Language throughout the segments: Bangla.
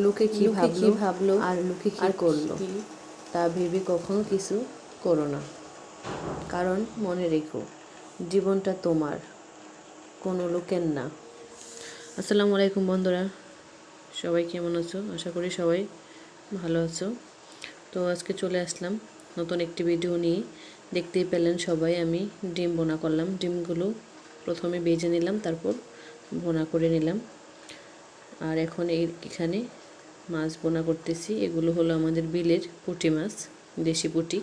লোকে কি ভাবলো আর লোকে কি করলো তা ভেবে কখনো কিছু করো না, কারণ মনে রেখো জীবনটা তোমার, কোনো লোকের না। আসসালামু আলাইকুম বন্ধুরা, সবাই কেমন আছো? আশা করি সবাই ভালো আছো। তো আজকে চলে আসলাম নতুন একটি ভিডিও নিয়ে। দেখতেই পেলেন সবাই, আমি ডিম বোনা করলাম। ডিমগুলো প্রথমে ভেজে নিলাম, তারপর বোনা করে নিলাম। আর এখন এখানে মাছ বোনা করতেছি। এগুলো হলো আমাদের বিলের পুঁটি মাছ, দেশি পুঁটি।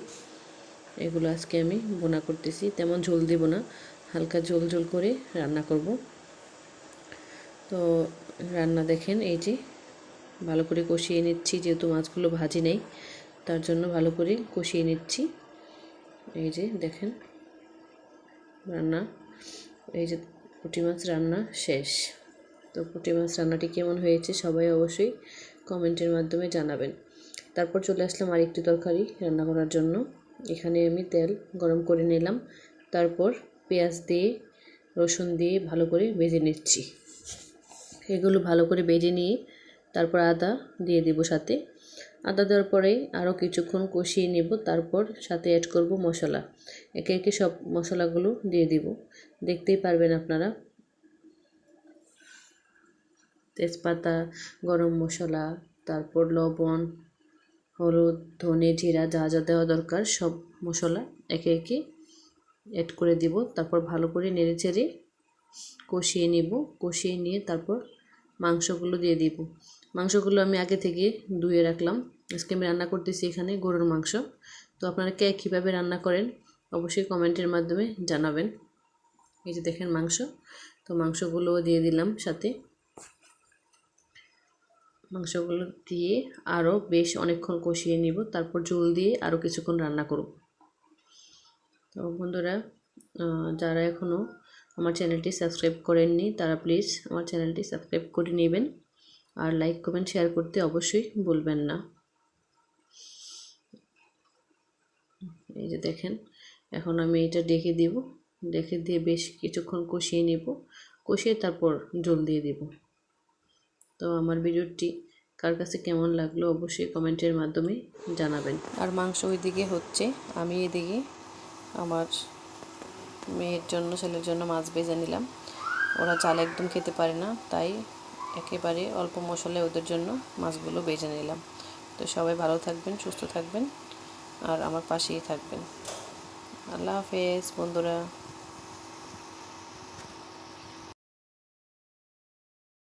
এগুলো আজকে আমি বোনা করতেছি। তেমন ঝোল দিব না, হালকা ঝোল ঝোল করে রান্না করব। তো রান্না দেখেন, এই যে ভালো করে কষিয়ে নিচ্ছি, যেহেতু মাছগুলো ভাজি নেই তার জন্য ভালো করে কষিয়ে নিচ্ছি। এই যে দেখেন রান্না, এই যে পুঁটি মাছ রান্না শেষ। তো পুঁটি মাছ রান্নাটি কেমন হয়েছে সবাই অবশ্যই কমেন্টের মাধ্যমে জানাবেন। তারপর চলে আসলাম আরেকটি তরকারি রান্না করার জন্য। এখানে আমি তেল গরম করে নিলাম, তারপর পেঁয়াজ দিয়ে রসুন দিয়ে ভালো করে ভেজে নিচ্ছি। এগুলো ভালো করে ভেজে নিয়ে তারপর আদা দিয়ে দেব সাথে। আদা দেওয়ার পরে আরও কিছুক্ষণ কষিয়ে নেব, তারপর সাথে অ্যাড করব মশলা। একে একে সব মশলাগুলো দিয়ে দিব, দেখতেই পারবেন আপনারা। তেজপাতা, গরম মশলা, তারপর লবণ, হলুদ, ধনে, জিরা, যা যা দেওয়া দরকার সব মশলা একে একে অ্যাড করে দিব। তারপর ভালো করে নেড়েচেড়ে কষিয়ে নেব। কষিয়ে নিয়ে তারপর মাংসগুলো দিয়ে দিব। মাংসগুলো আমি আগে থেকে ধুয়ে রাখলাম। আজকে আমি রান্না করতেছি এখানে গরুর মাংস। তো আপনারা কে কীভাবে রান্না করেন অবশ্যই কমেন্টের মাধ্যমে জানাবেন। এই যে দেখেন মাংস, তো মাংসগুলোও দিয়ে দিলাম সাথে। মাংসগুলো দিয়ে আরও বেশ অনেকক্ষণ কষিয়ে নিব, তারপর ঝোল দিয়ে আরও কিছুক্ষণ রান্না করব। তো বন্ধুরা, যারা এখনও আমার চ্যানেলটি সাবস্ক্রাইব করেননি তারা প্লিজ আমার চ্যানেলটি সাবস্ক্রাইব করে নেবেন, আর লাইক কমেন্ট শেয়ার করতে অবশ্যই ভুলবেন না। এই যে দেখেন, এখন আমি এটা ডেকে দিব। ডেকে দিয়ে বেশ কিছুক্ষণ কষিয়ে নেব, কষিয়ে তারপর ঝোল দিয়ে দেব। তো আমার ভিডিওটি কার কাছে কেমন লাগলো অবশ্যই কমেন্টের মাধ্যমে জানাবেন। আর মাংস ওইদিকে হচ্ছে, আমি এদিকে আমার মেয়ের জন্য, ছেলের জন্য মাছ ভেজে নিলাম। ওরা চাল একদম খেতে পারে না, তাই একেবারে অল্প মশলায় ওদের জন্য মাছগুলো ভেজে নিলাম। তো সবাই ভালো থাকবেন, সুস্থ থাকবেন, আর আমার পাশেই থাকবেন। আল্লাহ হাফেজ বন্ধুরা।